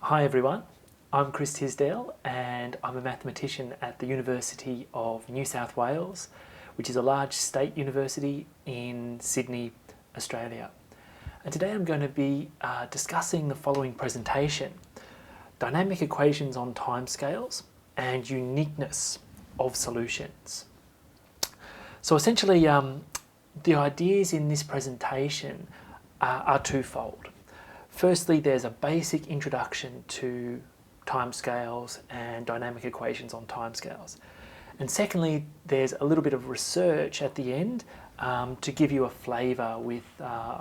Hi everyone, I'm Tisdell and I'm a mathematician at the University of New South Wales, which is a large state university in Sydney, Australia. And today I'm going to be discussing the following presentation: dynamic equations on timescales and uniqueness of solutions. So essentially, the ideas in this presentation are twofold. Firstly, there's a basic introduction to timescales and dynamic equations on timescales. And secondly, there's a little bit of research at the end to give you a flavour with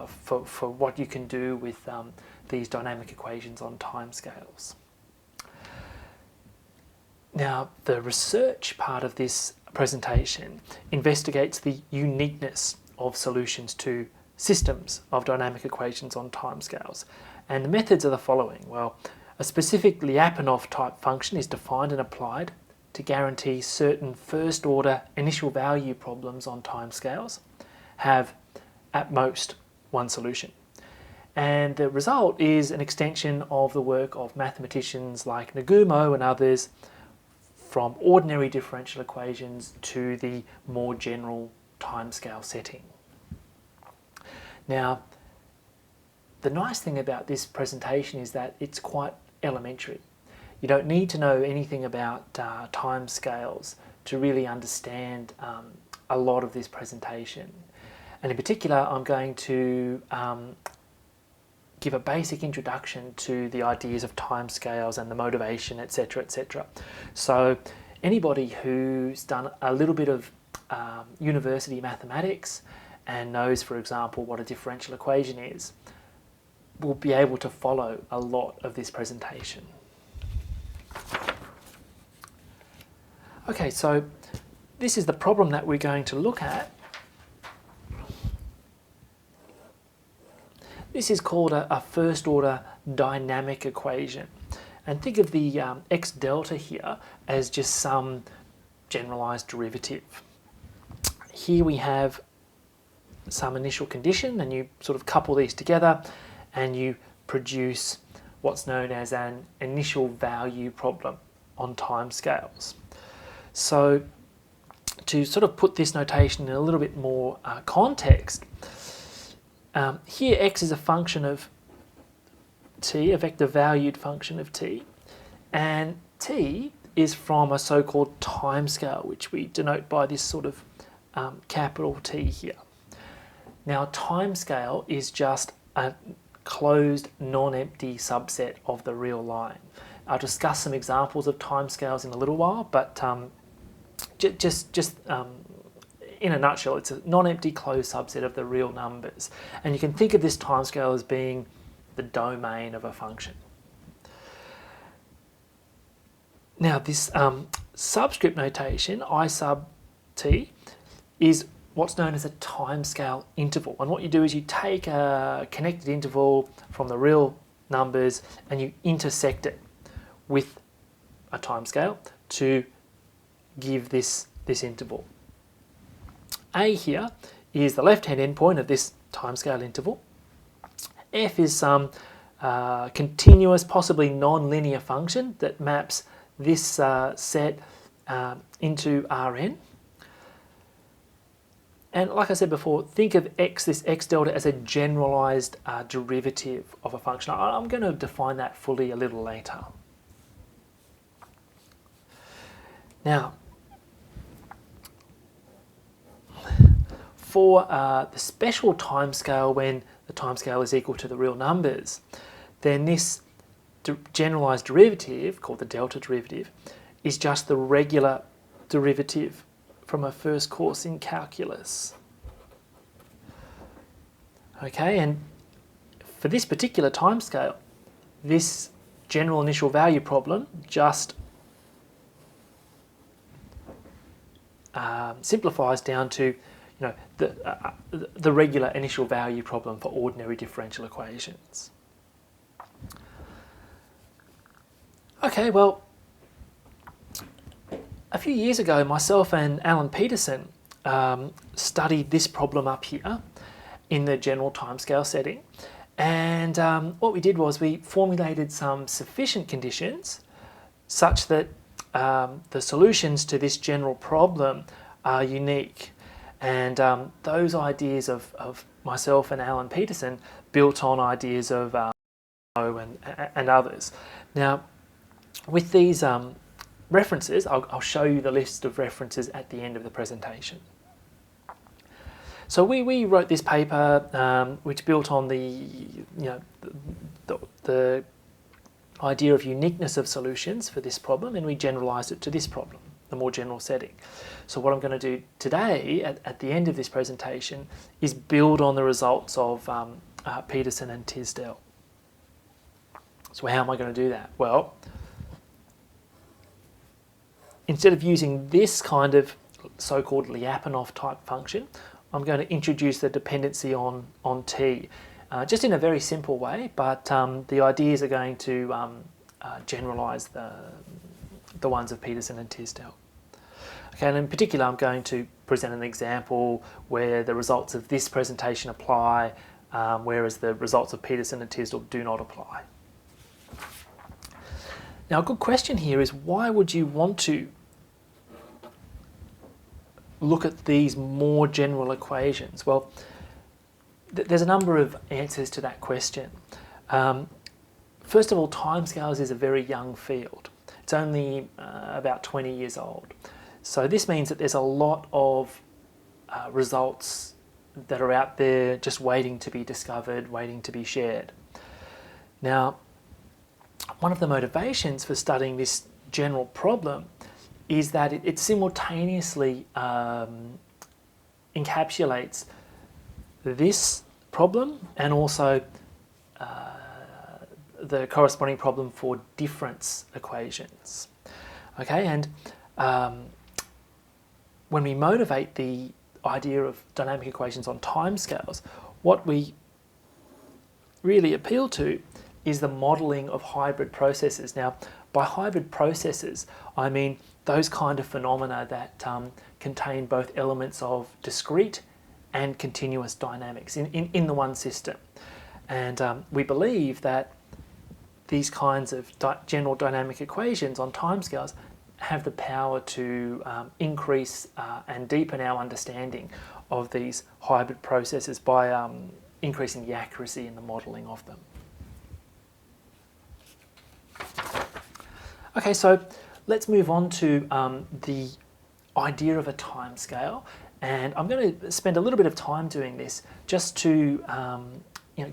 for what you can do with these dynamic equations on timescales. Now, the research part of this presentation investigates the uniqueness of solutions to systems of dynamic equations on timescales. And the methods are the following. Well, a specific Lyapunov type function is defined and applied to guarantee certain first order initial value problems on timescales have at most one solution. And the result is an extension of the work of mathematicians like Nagumo and others from ordinary differential equations to the more general timescale setting. Now, the nice thing about this presentation is that it's quite elementary. You don't need to know anything about timescales to really understand a lot of this presentation. And in particular, I'm going to give a basic introduction to the ideas of timescales and the motivation, etc., etc. So anybody who's done a little bit of university mathematics and knows, for example, what a differential equation is, will be able to follow a lot of this presentation. Okay, so this is the problem that we're going to look at. This is called a first order dynamic equation. And think of the x delta here as just some generalized derivative. Here we have some initial condition, and you sort of couple these together and you produce what's known as an initial value problem on timescales. So to sort of put this notation in a little bit more context, here x is a function of t, a vector valued function of t, and t is from a so-called timescale, which we denote by this sort of capital T here. Now, timescale is just a closed, non-empty subset of the real line. I'll discuss some examples of timescales in a little while, but just in a nutshell, it's a non-empty closed subset of the real numbers. And you can think of this timescale as being the domain of a function. Now, this subscript notation, I sub t, is what's known as a timescale interval. And what you do is you take a connected interval from the real numbers and you intersect it with a timescale to give this interval. A here is the left-hand endpoint of this timescale interval. F is some continuous, possibly non-linear function that maps this set into Rn. And like I said before, think of this x delta as a generalized derivative of a function. I'm going to define that fully a little later. Now, for the special timescale, when the timescale is equal to the real numbers, then this generalized derivative, called the delta derivative, is just the regular derivative from a first course in calculus. Okay, and for this particular timescale, this general initial value problem just simplifies down to the regular initial value problem for ordinary differential equations. Okay, well, a few years ago, myself and Alan Peterson studied this problem up here in the general timescale setting, And what we did was we formulated some sufficient conditions such that the solutions to this general problem are unique. And those ideas of myself and Alan Peterson built on ideas of and others. Now, with these references, I'll show you the list of references at the end of the presentation. So we wrote this paper which built on the idea of uniqueness of solutions for this problem, and we generalised it to this problem, the more general setting. So what I'm going to do today at the end of this presentation is build on the results of Peterson and Tisdell. So how am I going to do that? Well, instead of using this kind of so-called Lyapunov type function, I'm going to introduce the dependency on T, just in a very simple way, but the ideas are going to generalise the ones of Peterson and Tisdell. Okay, and in particular I'm going to present an example where the results of this presentation apply, whereas the results of Peterson and Tisdell do not apply. Now, a good question here is, why would you want to look at these more general equations? Well, there's a number of answers to that question. First of all, timescales is a very young field. It's only about 20 years old. So this means that there's a lot of results that are out there just waiting to be discovered, waiting to be shared. Now, one of the motivations for studying this general problem is that it simultaneously encapsulates this problem and also the corresponding problem for difference equations. Okay, and when we motivate the idea of dynamic equations on timescales, what we really appeal to is the modelling of hybrid processes. Now, by hybrid processes, I mean those kind of phenomena that contain both elements of discrete and continuous dynamics in the one system. And we believe that these kinds of general dynamic equations on timescales have the power to increase and deepen our understanding of these hybrid processes by increasing the accuracy in the modelling of them. Okay, so let's move on to the idea of a timescale, and I'm going to spend a little bit of time doing this just to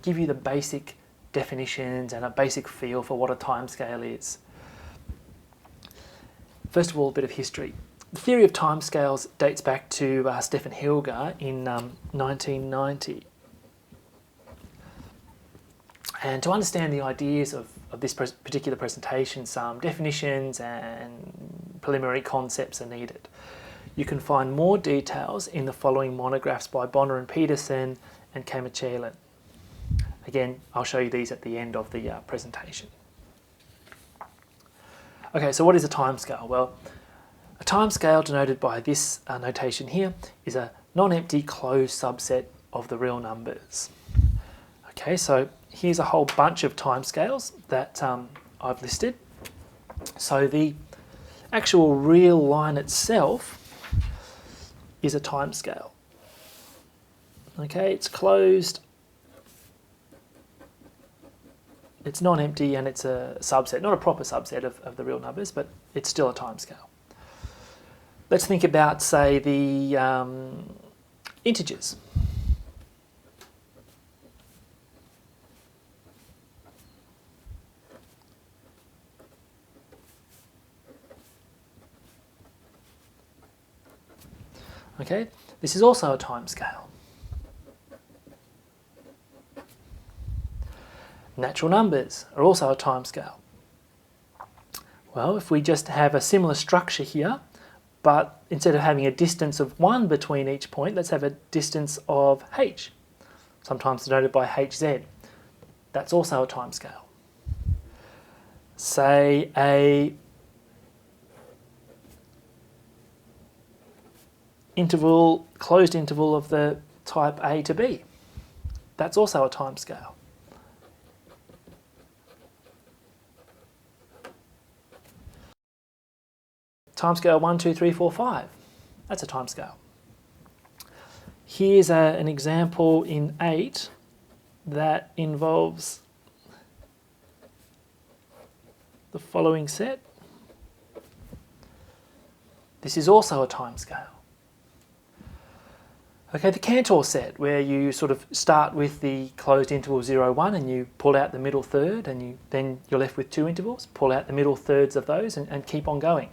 give you the basic definitions and a basic feel for what a timescale is. First of all, a bit of history. The theory of timescales dates back to Stefan Hilger in 1990. And to understand the ideas of this particular presentation, some definitions and preliminary concepts are needed. You can find more details in the following monographs by Bonner and Peterson and Kamachelin. Again, I'll show you these at the end of the presentation. Okay, so what is a timescale? Well, a timescale denoted by this notation here is a non-empty closed subset of the real numbers. Okay, so here's a whole bunch of timescales that I've listed. So the actual real line itself is a timescale. Okay, it's closed, it's non-empty, and it's a subset, not a proper subset of the real numbers, but it's still a timescale. Let's think about, say, the integers. Okay, this is also a timescale. Natural numbers are also a timescale. Well, if we just have a similar structure here, but instead of having a distance of 1 between each point, let's have a distance of h, sometimes denoted by hz. That's also a timescale. Say a closed interval of the type a to b. That's also a timescale. timescale 1, 2, 3, 4, 5. That's a timescale. Here's an example in 8 that involves the following set. This is also a timescale. Okay, the Cantor set, where you sort of start with the closed interval 0, 1 and you pull out the middle third, and then you're left with 2 intervals, pull out the middle thirds of those and keep on going.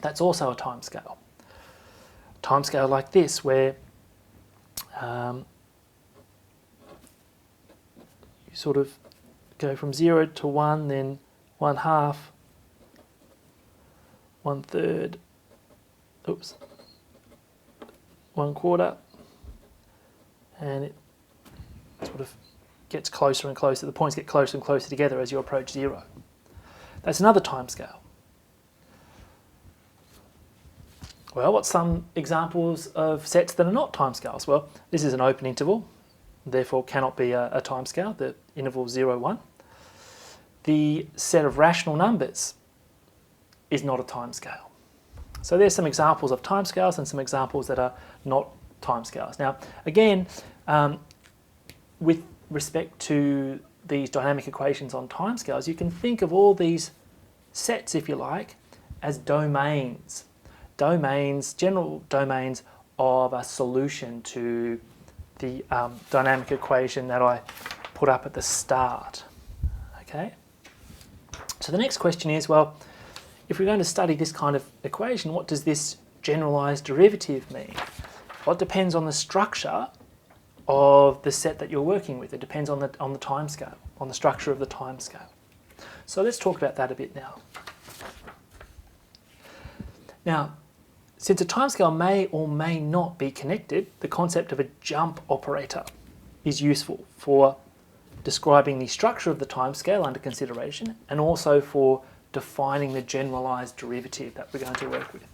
That's also a timescale. Timescale like this, where you sort of go from 0 to 1, then 1/2, 1/3, oops, 1/4, and it sort of gets closer and closer. The points get closer and closer together as you approach 0. That's another timescale. Well, what's some examples of sets that are not timescales? Well, this is an open interval, therefore cannot be a timescale, the interval 0, 1. The set of rational numbers is not a timescale. So there's some examples of timescales and some examples that are not timescales. Now, again, with respect to these dynamic equations on timescales, you can think of all these sets, if you like, as domains. Domains, general domains of a solution to the dynamic equation that I put up at the start. Okay? So the next question is, well, if we're going to study this kind of equation, what does this generalised derivative mean? Well, it depends on the structure of the set that you're working with. It depends on the timescale, on the structure of the timescale. So let's talk about that a bit now. Now, since a timescale may or may not be connected, the concept of a jump operator is useful for describing the structure of the timescale under consideration, and also for defining the generalised derivative that we're going to work with.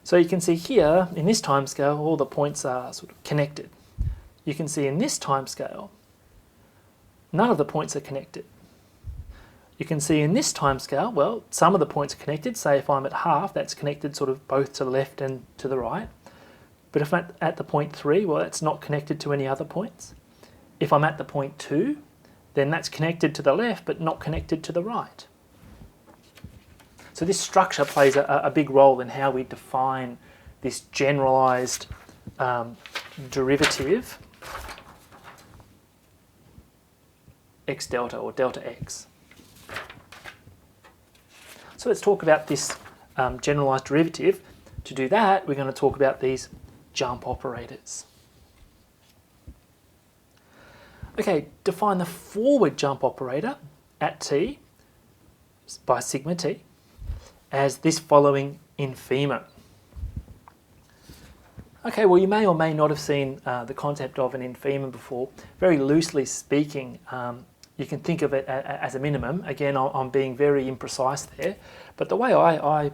So you can see here, in this timescale, all the points are sort of connected. You can see in this timescale, none of the points are connected. You can see in this timescale, well, some of the points are connected. Say if I'm at half, that's connected sort of both to the left and to the right. But if I'm at the point 3, well, that's not connected to any other points. If I'm at the point 2, then that's connected to the left, but not connected to the right. So this structure plays a big role in how we define this generalised derivative x delta, or delta x. So let's talk about this generalised derivative. To do that, we're going to talk about these jump operators. Okay, define the forward jump operator at t by sigma t as this following infima. Okay, well, you may or may not have seen the concept of an infima before. Very loosely speaking, you can think of it as a minimum. Again, I'm being very imprecise there, but the way I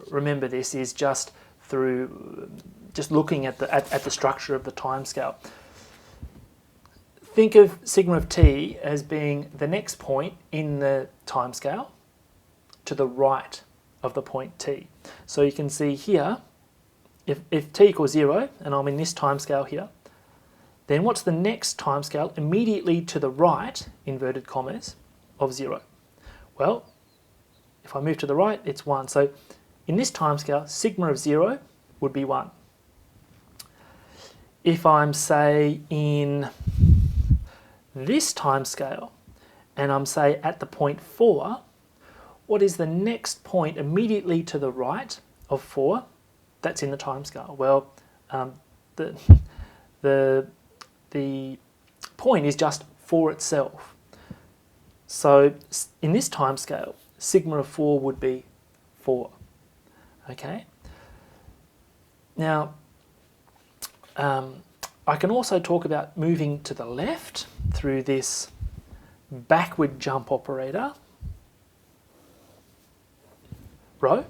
remember this is just through looking at the structure of the timescale. Think of sigma of t as being the next point in the timescale to the right of the point t. So you can see here, if t equals 0, and I'm in this timescale here, then what's the next timescale immediately to the right, inverted commas, of 0? Well, if I move to the right, it's 1. So in this timescale, sigma of 0 would be 1. If I'm, say, in this timescale, and I'm, say, at the point 4, what is the next point immediately to the right of 4? That's in the timescale. Well, the point is just 4 itself. So in this timescale, sigma of 4 would be 4. Okay. Now, I can also talk about moving to the left through this backward jump operator row,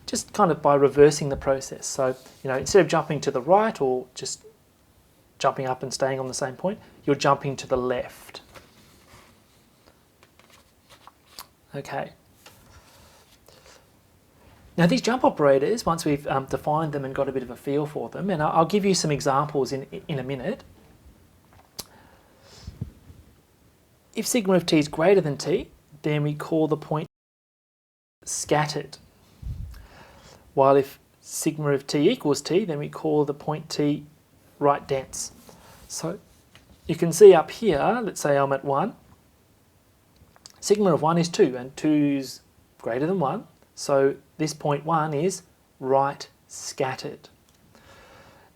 just kind of by reversing the process. So, instead of jumping to the right or just jumping up and staying on the same point, you're jumping to the left. Okay. Now these jump operators, once we've defined them and got a bit of a feel for them, and I'll give you some examples in a minute. If sigma of t is greater than t, then we call the point scattered. While if sigma of t equals t, then we call the point t right dense. So you can see up here, let's say I'm at 1, sigma of 1 is 2, and 2 is greater than 1, so this point 1 is right scattered.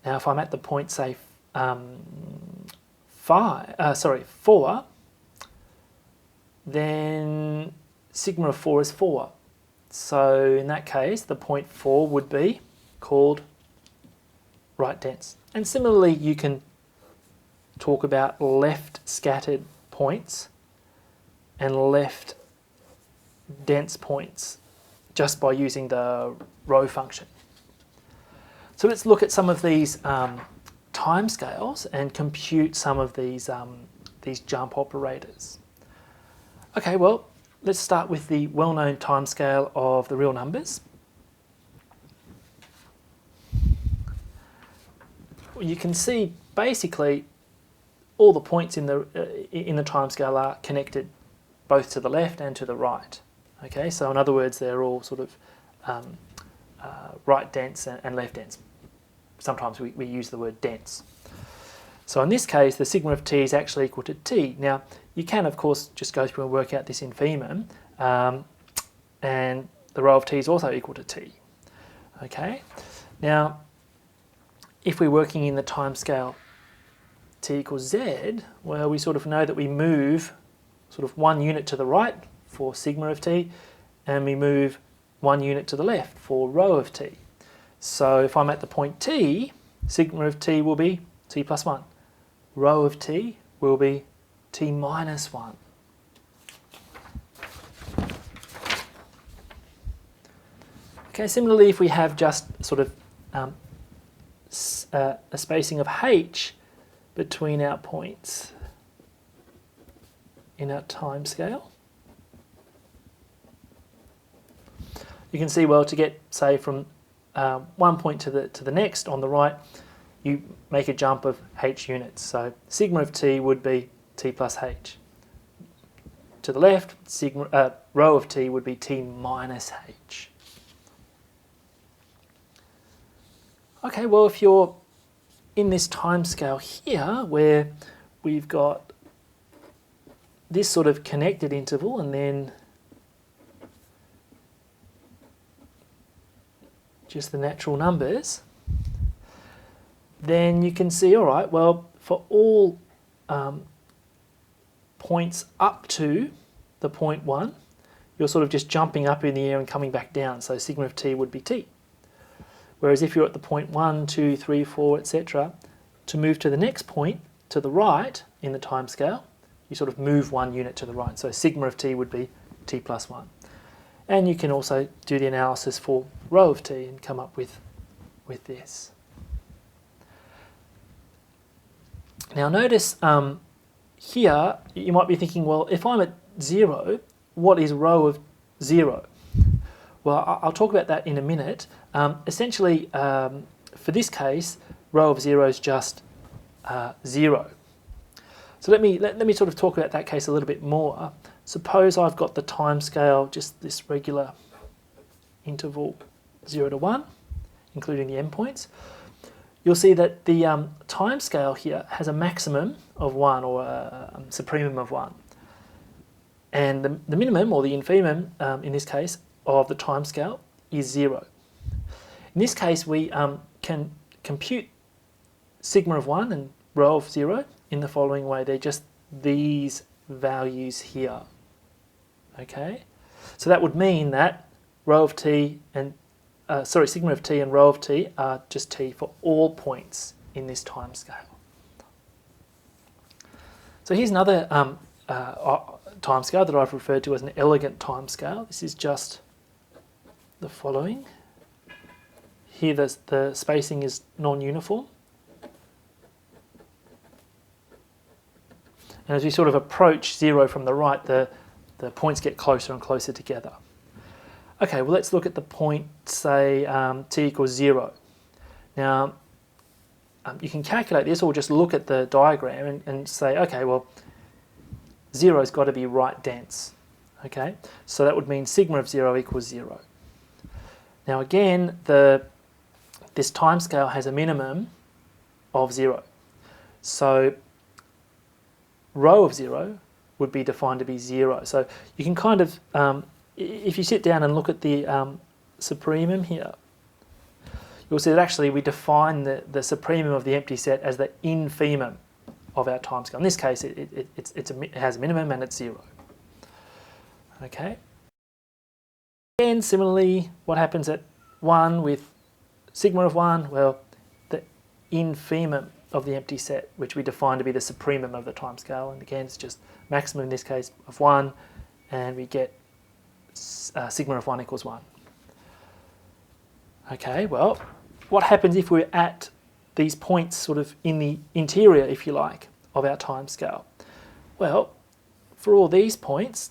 Now if I'm at the point, say, 4, then sigma of 4 is 4. So in that case, the point 4 would be called right dense. And similarly, you can talk about left scattered points and left dense points just by using the row function. So let's look at some of these timescales and compute some of these jump operators. Okay, well, let's start with the well-known timescale of the real numbers. You can see basically all the points in the timescale are connected both to the left and to the right. Okay, so in other words, they're all sort of right dense and left dense. Sometimes we use the word dense. So in this case, the sigma of t is actually equal to t. Now, you can, of course, just go through and work out this infimum, and the rho of t is also equal to t. Okay, now, if we're working in the timescale t equals z, well, we sort of know that we move sort of 1 unit to the right for sigma of t, and we move 1 unit to the left for rho of t. So if I'm at the point t, sigma of t will be t plus 1. Rho of t will be t minus 1. Okay, similarly, if we have just sort of a spacing of h between our points in our time scale, you can see, well, to get, say, from one point to the next on the right, you make a jump of h units. So sigma of t would be t plus h. To the left, rho of t would be t minus h. Okay, well, if you're in this time scale here, where we've got this sort of connected interval and then just the natural numbers, then you can see, all right, well, for all points up to the point 1, you're sort of just jumping up in the air and coming back down, so sigma of t would be t. Whereas if you're at the point 1, 2, 3, 4, etc., to move to the next point to the right in the time scale, you sort of move 1 unit to the right, so sigma of t would be t plus 1. And you can also do the analysis for rho of t and come up with this. Now notice here you might be thinking, well, if I'm at 0, what is rho of 0? Well, I'll talk about that in a minute. Essentially, for this case, rho of 0 is just 0. So let me sort of talk about that case a little bit more. Suppose I've got the time scale, just this regular interval 0 to 1, including the endpoints. You'll see that the time scale here has a maximum of 1 or a supremum of 1. And the minimum, or the infimum in this case, of the time scale is 0. In this case, we can compute sigma of 1 and rho of 0 in the following way. They're just these values here. Okay? So that would mean that rho of t and sigma of t and rho of t are just t for all points in this time scale. So here's another time scale that I've referred to as an elegant time scale. This is just the following. Here the spacing is non-uniform. And as we sort of approach 0 from the right, the points get closer and closer together. Okay, well let's look at the point, say t equals 0. Now, you can calculate this or just look at the diagram and say, okay, well, 0's got to be right dense. Okay, so that would mean sigma of 0 equals 0. Now again, this timescale has a minimum of 0. So rho of 0 would be defined to be 0. So you can kind of, if you sit down and look at the supremum here, you'll see that actually we define the supremum of the empty set as the infimum of our timescale. In this case, it has a minimum and it's 0. Okay. Again, similarly, what happens at 1 with sigma of 1? Well, the infimum of the empty set, which we define to be the supremum of the timescale, and again, it's just maximum in this case of 1, and we get sigma of 1 equals 1. Okay, well, what happens if we're at these points sort of in the interior, if you like, of our timescale? Well, for all these points,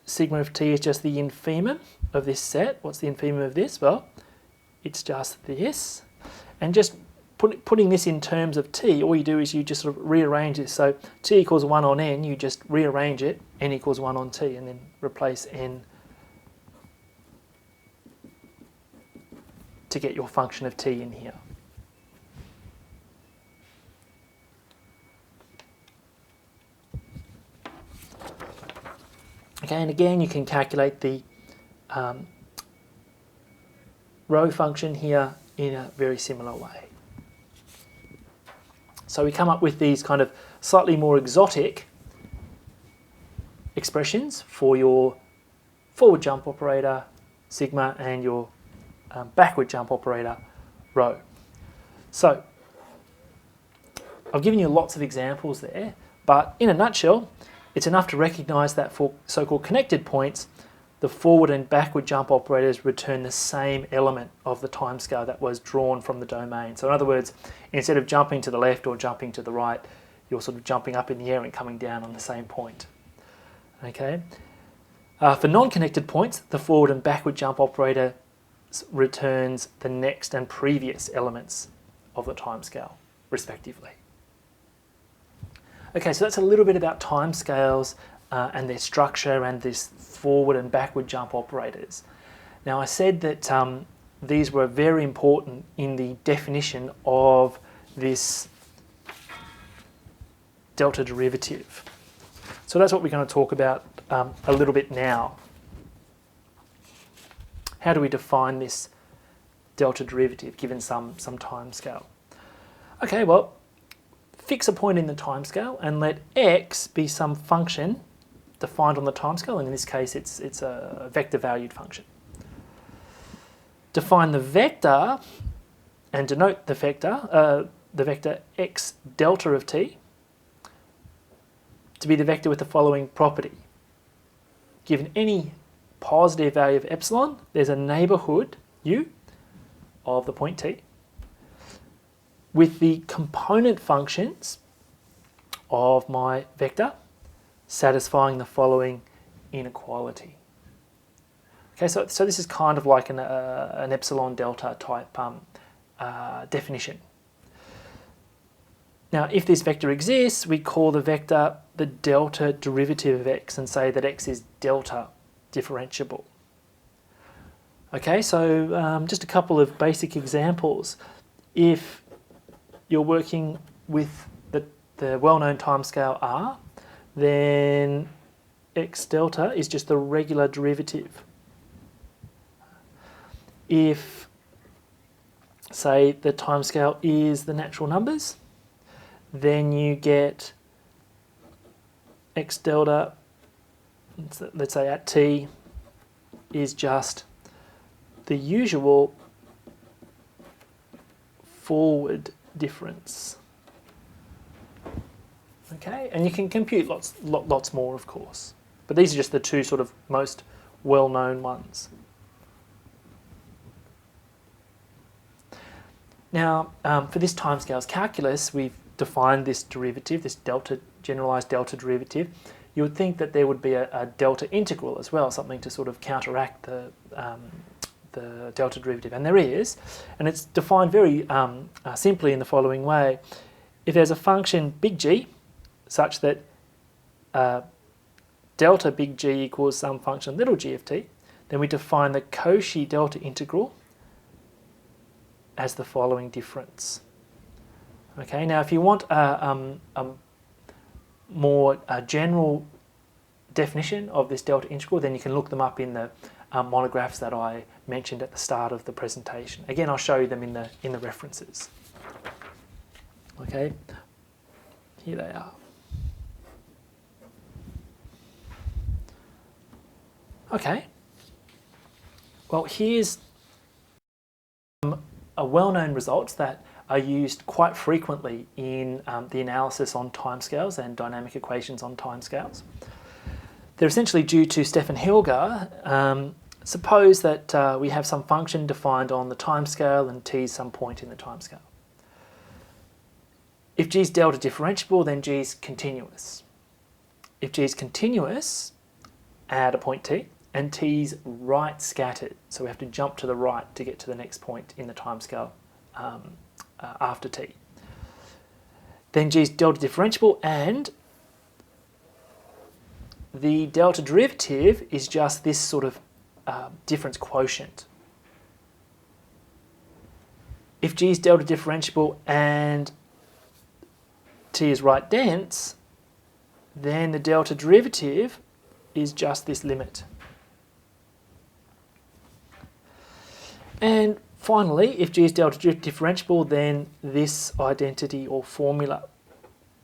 sigma of t is just the infimum of this set. What's the infimum of this? Well, it's just this. And just putting this in terms of t, all you do is you just sort of rearrange this. So t equals 1 on n, you just rearrange it, n equals 1 on t, and then replace n to get your function of t in here. Okay, and again you can calculate the rho function here in a very similar way. So we come up with these kind of slightly more exotic expressions for your forward jump operator, sigma, and your backward jump operator, rho. So I've given you lots of examples there, but in a nutshell, it's enough to recognise that for so-called connected points, the forward and backward jump operators return the same element of the timescale that was drawn from the domain. So in other words, instead of jumping to the left or jumping to the right, you're sort of jumping up in the air and coming down on the same point. Okay. For non-connected points, the forward and backward jump operator returns the next and previous elements of the timescale, respectively. Okay, so that's a little bit about timescales and their structure and this forward and backward jump operators. Now I said that these were very important in the definition of this delta derivative. So that's what we're going to talk about a little bit now. How do we define this delta derivative given some timescale? Okay, well, fix a point in the timescale and let x be some function defined on the timescale, and in this case it's a vector valued function. Define the vector and denote the vector x delta of t to be the vector with the following property. Given any positive value of epsilon, there's a neighbourhood u of the point t with the component functions of my vector satisfying the following inequality. Okay, so this is kind of like an epsilon delta type definition. Now, if this vector exists, we call the vector the delta derivative of x and say that x is delta differentiable. Okay, so just a couple of basic examples. If you're working with the well-known timescale r, then x delta is just the regular derivative. If, say, the timescale is the natural numbers, then you get x delta, let's say at t, is just the usual forward difference. Okay, and you can compute lots more, of course, but these are just the two sort of most well-known ones. Now, for this timescales calculus, we've defined this derivative, this generalized delta derivative, you would think that there would be a delta integral as well, something to sort of counteract the delta derivative, and there is, and it's defined very simply in the following way. If there's a function big G such that delta big G equals some function little g of t, then we define the Cauchy delta integral as the following difference. Okay, now if you want a more general definition of this delta integral, then you can look them up in the monographs that I mentioned at the start of the presentation. Again, I'll show you them in the references. Okay, here they are. Okay, well, here's a well-known results that are used quite frequently in the analysis on timescales and dynamic equations on timescales. They're essentially due to Stefan Hilger. Suppose that we have some function defined on the timescale and t is some point in the timescale. If g is delta differentiable, then g is continuous. If g is continuous, add a point t, and t is right scattered, so we have to jump to the right to get to the next point in the timescale after t. Then g is delta differentiable, and the delta derivative is just this sort of difference quotient. If g is delta differentiable and t is right dense, then the delta derivative is just this limit. And finally, if g is delta differentiable, then this identity or formula,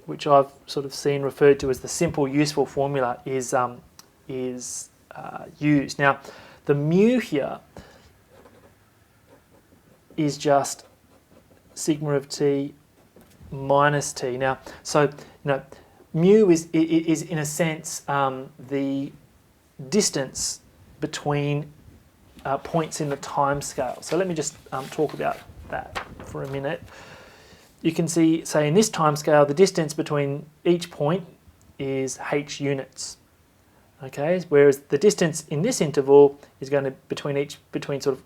which I've sort of seen referred to as the simple useful formula, is used. Now, the mu here is just sigma of t minus t. Now, so mu is in a sense the distance between points in the time scale. So let me just talk about that for a minute. You can see, say in this time scale, the distance between each point is h units. Okay, whereas the distance in this interval is going to between sort of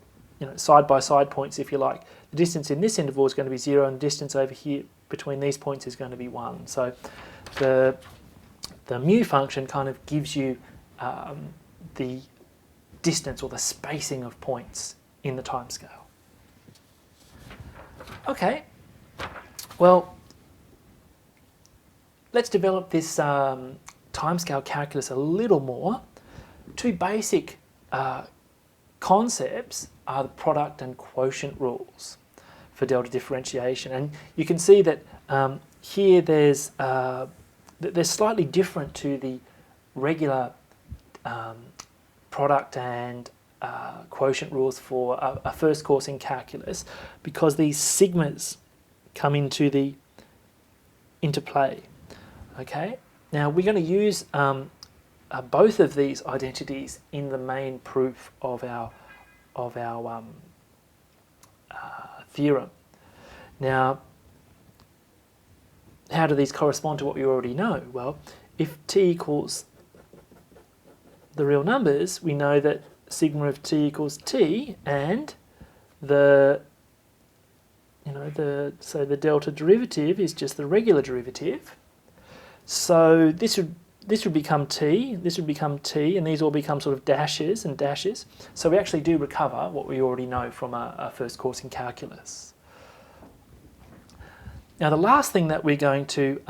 side by side points, if you like. The distance in this interval is going to be 0, and the distance over here between these points is going to be 1. So the mu function kind of gives you the distance or the spacing of points in the time scale. Okay, well, let's develop this timescale calculus a little more. Two basic concepts are the product and quotient rules for delta differentiation, and you can see that here they're slightly different to the regular product and quotient rules for a first course in calculus, because these sigmas come into play. Okay, now we're going to use both of these identities in the main proof of our theorem. Now, how do these correspond to what we already know? Well, if t equals the real numbers, we know that sigma of t equals t, and the delta derivative is just the regular derivative. So this would become t, this would become t, and these all become sort of dashes and dashes. So we actually do recover what we already know from a first course in calculus. Now, the last thing that we're going to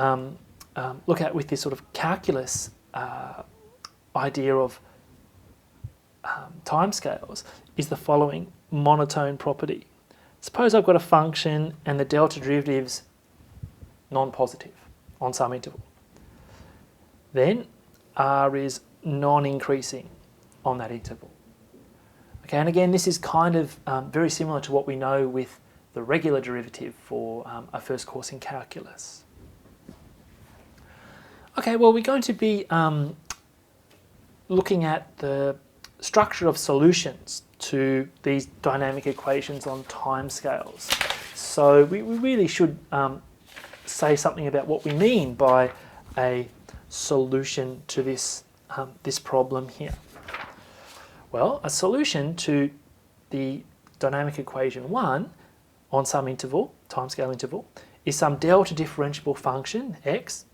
look at with this sort of calculus idea of timescales is the following monotone property. Suppose I've got a function and the delta derivative's non-positive on some interval. Then r is non-increasing on that interval. Okay, and again, this is kind of very similar to what we know with the regular derivative for a first course in calculus. Okay, well, we're going to be looking at the structure of solutions to these dynamic equations on timescales. So we really should say something about what we mean by a solution to this, this problem here? Well, a solution to the dynamic equation 1 on some interval, timescale interval, is some delta differentiable function, x,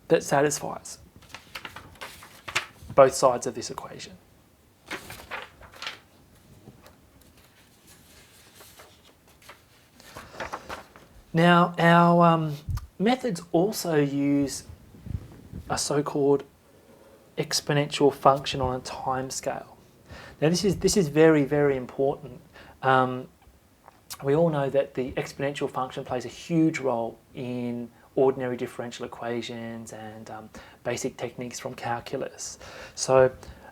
that satisfies both sides of this equation. Now, our methods also use a so-called exponential function on a time scale. Now, this is very, very important. We all know that the exponential function plays a huge role in ordinary differential equations and basic techniques from calculus. So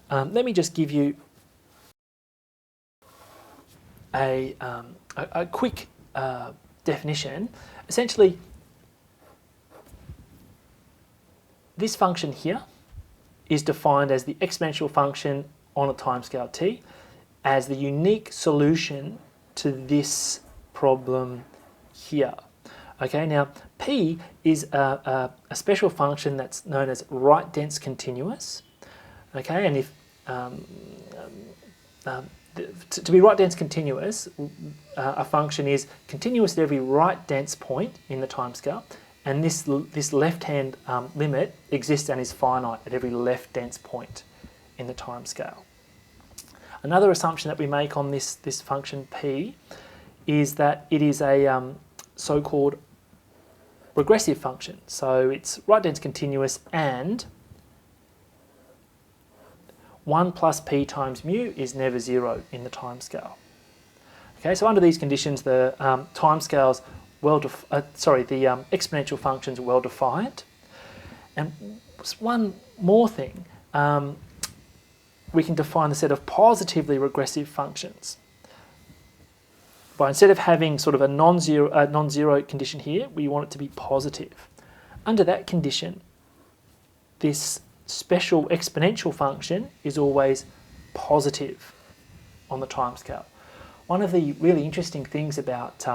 let me just give you a quick definition. Essentially, this function here is defined as the exponential function on a timescale t as the unique solution to this problem here. Okay, now p is a special function that's known as right dense continuous. Okay, and if to be right dense continuous, a function is continuous at every right dense point in the timescale, and this left-hand limit exists and is finite at every left dense point in the timescale. Another assumption that we make on this function p is that it is a so-called regressive function. So it's right dense continuous and 1 plus p times mu is never 0 in the timescale. Okay, so under these conditions, the timescales the exponential functions are well defined. And one more thing, we can define the set of positively regressive functions. But instead of having sort of a non-zero condition here, we want it to be positive. Under that condition, this special exponential function is always positive on the timescale. One of the really interesting things about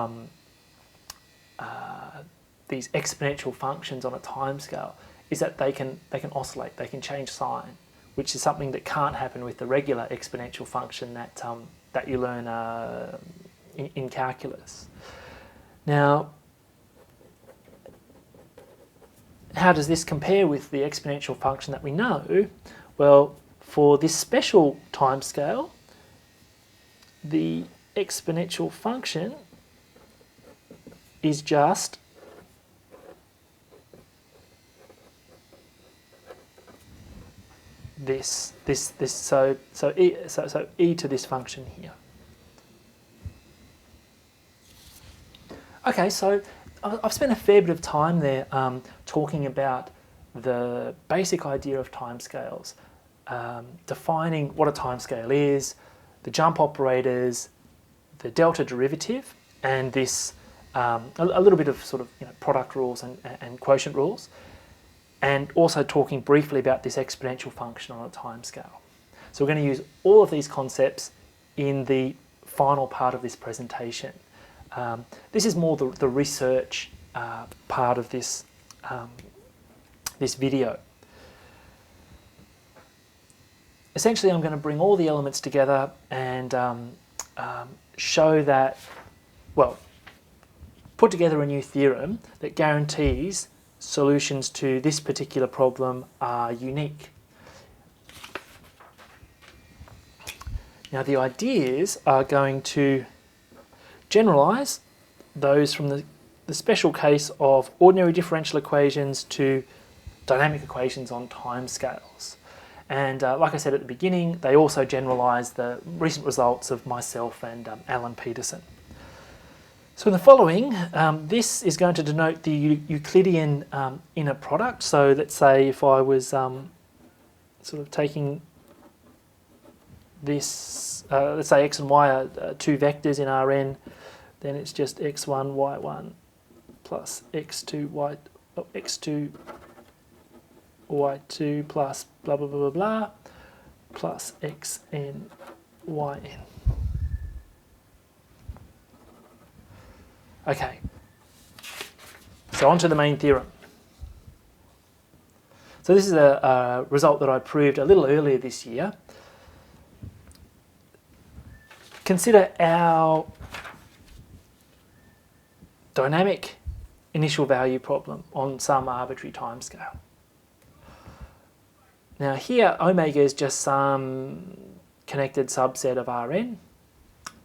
these exponential functions on a timescale is that they can oscillate, they can change sign, which is something that can't happen with the regular exponential function that you learn in calculus. Now, how does this compare with the exponential function that we know? Well, for this special timescale, the exponential function is just this. So e to this function here. Okay, so I've spent a fair bit of time there talking about the basic idea of timescales, defining what a timescale is, the jump operators, the delta derivative, and this a little bit of sort of product rules and quotient rules, and also talking briefly about this exponential function on a timescale. So we're going to use all of these concepts in the final part of this presentation. This is more the research part of this, this video. Essentially, I'm going to bring all the elements together and show that, well, put together a new theorem that guarantees solutions to this particular problem are unique. Now, the ideas are going to generalize those from the special case of ordinary differential equations to dynamic equations on timescales. And like I said at the beginning, they also generalize the recent results of myself and Alan Peterson. So in the following, this is going to denote the Euclidean inner product. So let's say if I was sort of taking this, let's say x and y are two vectors in Rn, then it's just x1, y1 plus x2, x2, y2 plus blah, blah, blah, blah, blah, plus xn, yn. Okay, so on to the main theorem. So this is a result that I proved a little earlier this year. Consider our dynamic initial value problem on some arbitrary timescale. Now here, omega is just some connected subset of Rn.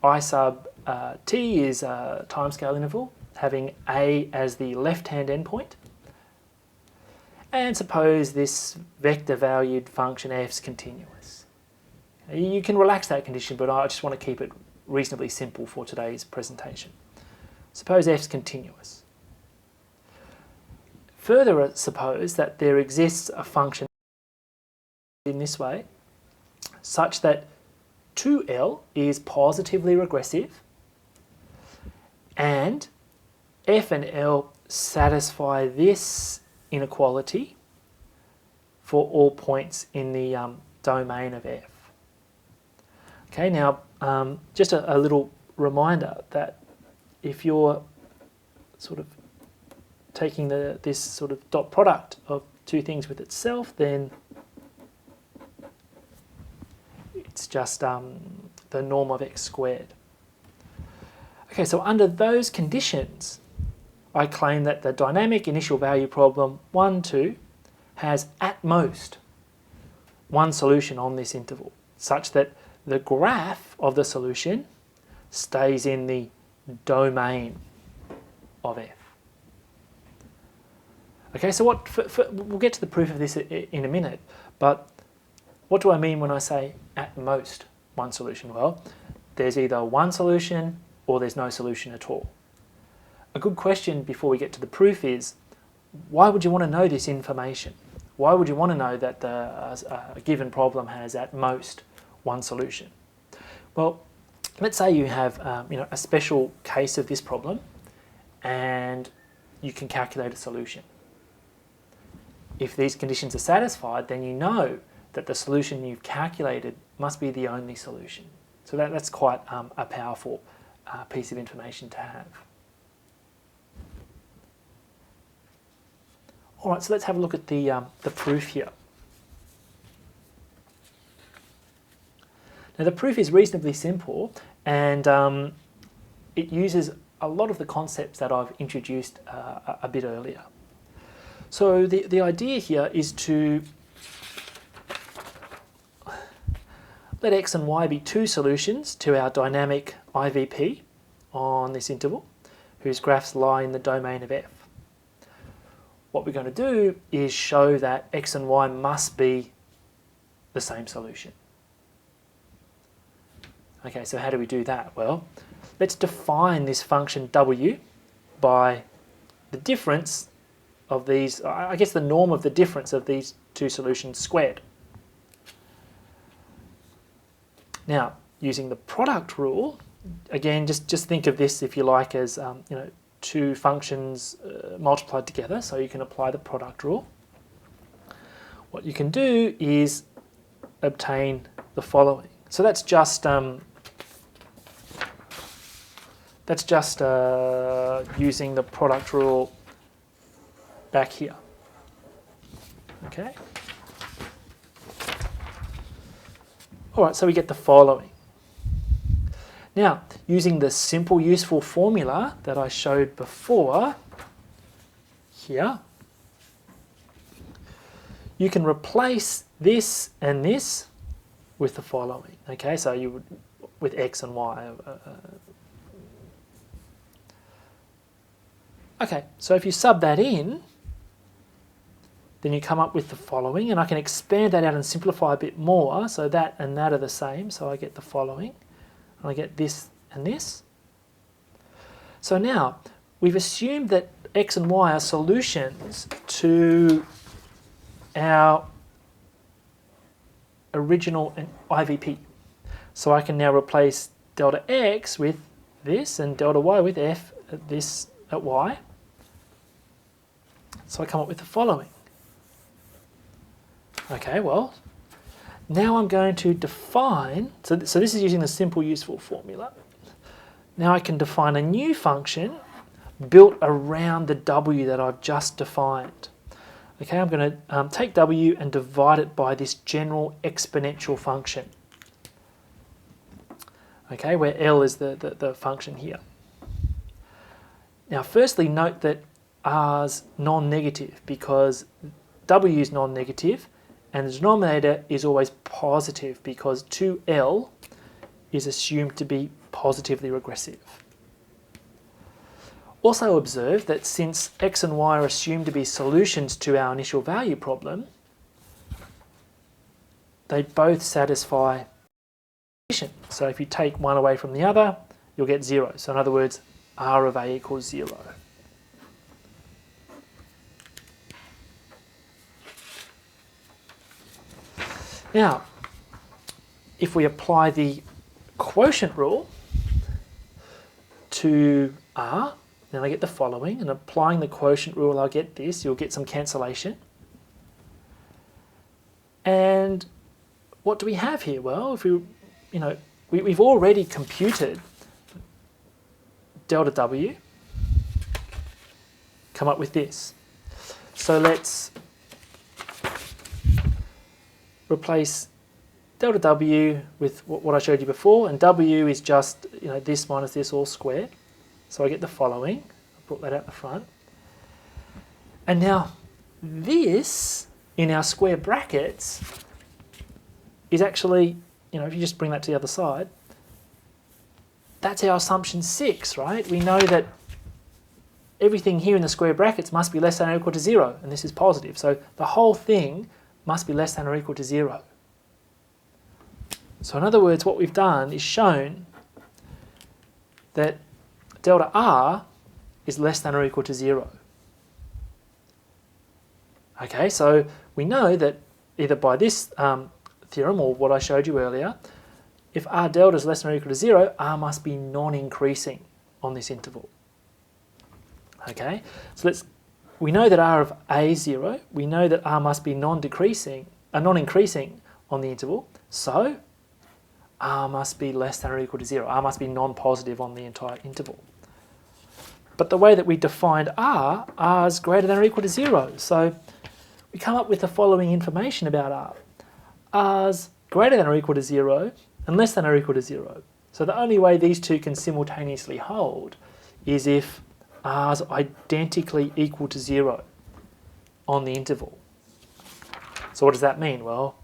I sub t is a timescale interval, having a as the left-hand endpoint. And suppose this vector-valued function f's continuous. You can relax that condition, but I just want to keep it reasonably simple for today's presentation. Suppose f's continuous. Further, suppose that there exists a function in this way, such that 2L is positively regressive and f and L satisfy this inequality for all points in the domain of f. Okay, now just a little reminder that if you're sort of taking this sort of dot product of two things with itself, then it's just the norm of x squared. Okay, so under those conditions, I claim that the dynamic initial value problem 1, 2 has at most one solution on this interval, such that the graph of the solution stays in the domain of f. Okay, so we'll get to the proof of this in a minute, but what do I mean when I say at most one solution? Well, there's either one solution or there's no solution at all. A good question before we get to the proof is, why would you want to know this information? Why would you want to know that a given problem has at most one solution? Well, let's say you have a special case of this problem and you can calculate a solution. If these conditions are satisfied, then you know that the solution you've calculated must be the only solution. So that's quite a powerful piece of information to have. All right, so let's have a look at the proof here. Now the proof is reasonably simple, and it uses a lot of the concepts that I've introduced a bit earlier. So the idea here is to let x and y be two solutions to our dynamic IVP on this interval, whose graphs lie in the domain of f. What we're going to do is show that x and y must be the same solution. Okay, so how do we do that? Well, let's define this function w by the difference of these, I guess the norm of the difference of these two solutions squared. Now, using the product rule, again, just think of this, if you like, as two functions multiplied together, so you can apply the product rule. What you can do is obtain the following. So that's just using the product rule back here. Okay. All right, so we get the following. Now, using the simple useful formula that I showed before here, you can replace this and this with the following. Okay, so you would, with x and y. Okay, so if you sub that in, then you come up with the following, and I can expand that out and simplify a bit more, so that and that are the same, so I get the following, and I get this and this. So now, we've assumed that x and y are solutions to our original IVP. So I can now replace delta x with this, and delta y with f at this at y. So I come up with the following. Okay, well, now I'm going to define, so this is using the simple useful formula. Now I can define a new function built around the w that I've just defined. Okay, I'm going to take w and divide it by this general exponential function. Okay, where L is the function here. Now, firstly, note that R's non-negative because W is non-negative and the denominator is always positive because 2L is assumed to be positively regressive. Also observe that since x and y are assumed to be solutions to our initial value problem, they both satisfy condition. So if you take one away from the other, you'll get 0. So in other words, R of A equals 0. Now, if we apply the quotient rule to R, then I get the following, and applying the quotient rule, I'll get this. You'll get some cancellation. And what do we have here? Well, if we've already computed delta W, come up with this. So let's replace delta W with what I showed you before, and W is just this minus this all squared. So I get the following. I brought that out the front. And now this in our square brackets is actually, if you just bring that to the other side, that's our assumption 6, right? We know that everything here in the square brackets must be less than or equal to 0, and this is positive. So the whole thing must be less than or equal to 0. So in other words, what we've done is shown that delta R is less than or equal to 0. Okay, so we know that either by this theorem or what I showed you earlier, if R delta is less than or equal to 0, R must be non-increasing on this interval. Okay, so we know that R of A is 0. We know that R must be non-increasing on the interval. So R must be less than or equal to 0. R must be non-positive on the entire interval. But the way that we defined R, R is greater than or equal to 0. So we come up with the following information about R. R's greater than or equal to 0 and less than or equal to 0. So the only way these two can simultaneously hold is if R's identically equal to 0 on the interval. So what does that mean? Well,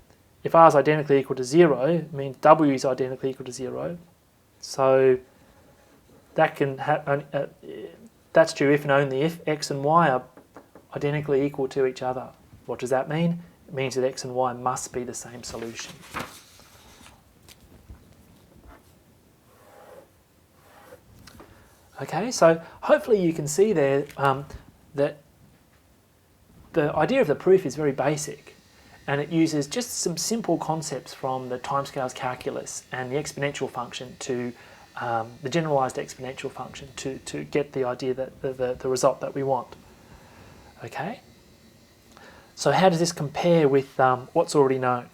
if R's identically equal to 0, it means W is identically equal to 0. So that can that's true if and only if x and y are identically equal to each other. What does that mean? It means that x and y must be the same solution. Okay, so hopefully you can see there that the idea of the proof is very basic, and it uses just some simple concepts from the timescales calculus and the exponential function to the generalized exponential function to get the idea that the result that we want. Okay, so how does this compare with what's already known?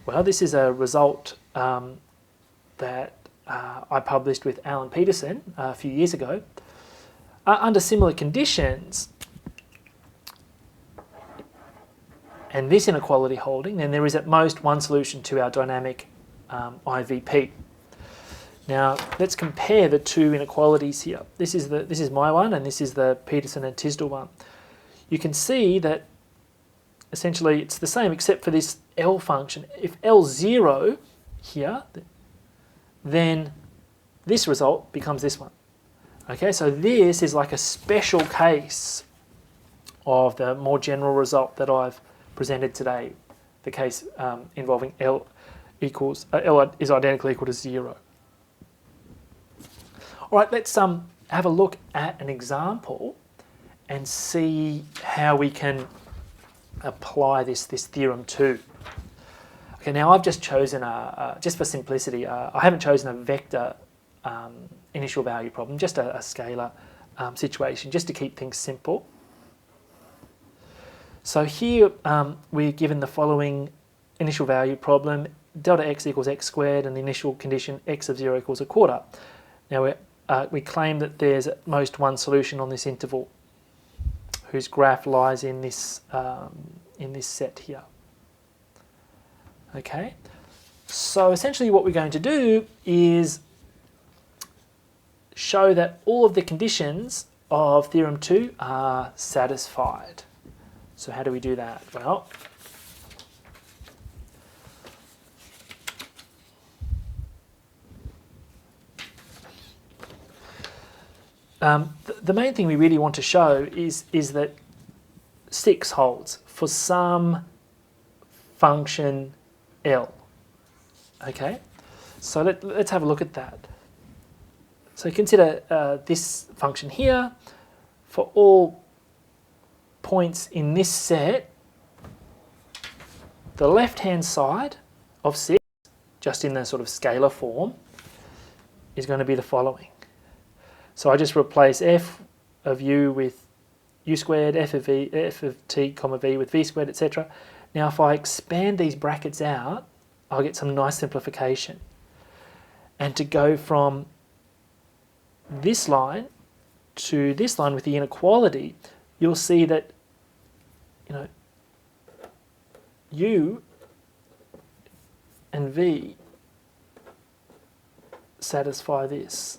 Well, this is a result that I published with Alan Peterson a few years ago. Under similar conditions, and this inequality holding, then there is at most one solution to our dynamic IVP. Now let's compare the two inequalities here. This is my one, and this is the Peterson and Tisdell one. You can see that essentially it's the same except for this L function. If L's 0 here, then this result becomes this one. Okay, so this is like a special case of the more general result that I've presented today, the case involving L is identically equal to 0. All right, let's have a look at an example and see how we can apply this theorem too. Okay, now I've just chosen, just for simplicity, I haven't chosen a vector initial value problem, just a scalar situation, just to keep things simple. So here we're given the following initial value problem, delta x equals x squared, and the initial condition x of 0 equals a quarter. Now we claim that there's at most one solution on this interval whose graph lies in this set here. Okay, so essentially what we're going to do is show that all of the conditions of theorem 2 are satisfied. So how do we do that? Well, the main thing we really want to show is that 6 holds for some function L. Okay, so let's have a look at that. So consider this function here. For all points in this set, the left-hand side of 6, just in the sort of scalar form, is going to be the following. So I just replace f of u with u squared, f of t comma v with v squared, etc. Now if I expand these brackets out, I'll get some nice simplification. And to go from this line to this line with the inequality, you'll see that, you know, u and v satisfy this.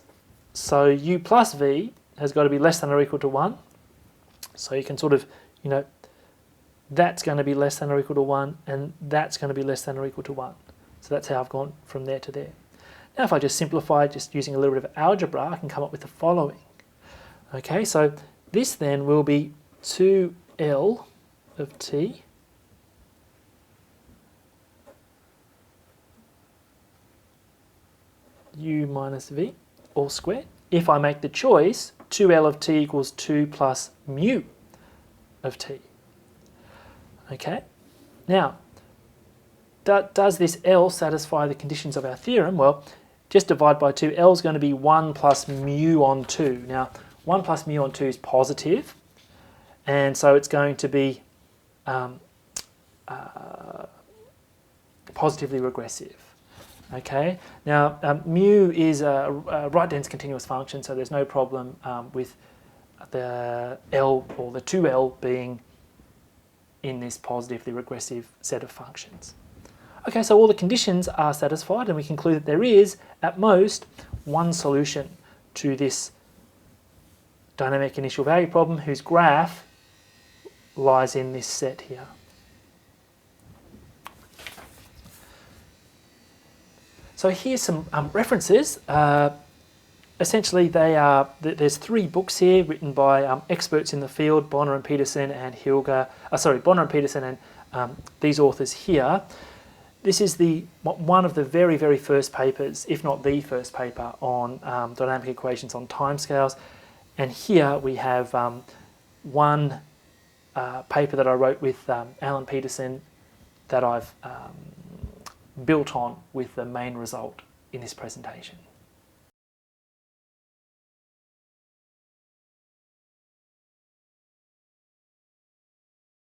So u plus v has got to be less than or equal to 1. So you can sort of, you know, that's going to be less than or equal to 1, and that's going to be less than or equal to 1. So that's how I've gone from there to there. Now if I just simplify, just using a little bit of algebra, I can come up with the following. Okay, so this then will be 2L of t u minus v all squared. If I make the choice, 2L of t equals 2 plus mu of t. Okay, now does this L satisfy the conditions of our theorem? Well, just divide by 2. L is going to be 1 plus mu on 2. Now 1 plus mu on 2 is positive, and so it's going to be positively regressive. Okay, now mu is a right dense continuous function, so there's no problem with the L or the 2L being in this positively regressive set of functions. Okay, so all the conditions are satisfied, and we conclude that there is, at most, one solution to this dynamic initial value problem whose graph lies in this set here. So here's some references. Essentially, there's 3 books here written by experts in the field, Bonner and Peterson and Bonner and Peterson and these authors here. This is one of the very, very first papers, if not the first paper, on dynamic equations on timescales. And here we have one paper that I wrote with Alan Peterson that I've built on with the main result in this presentation.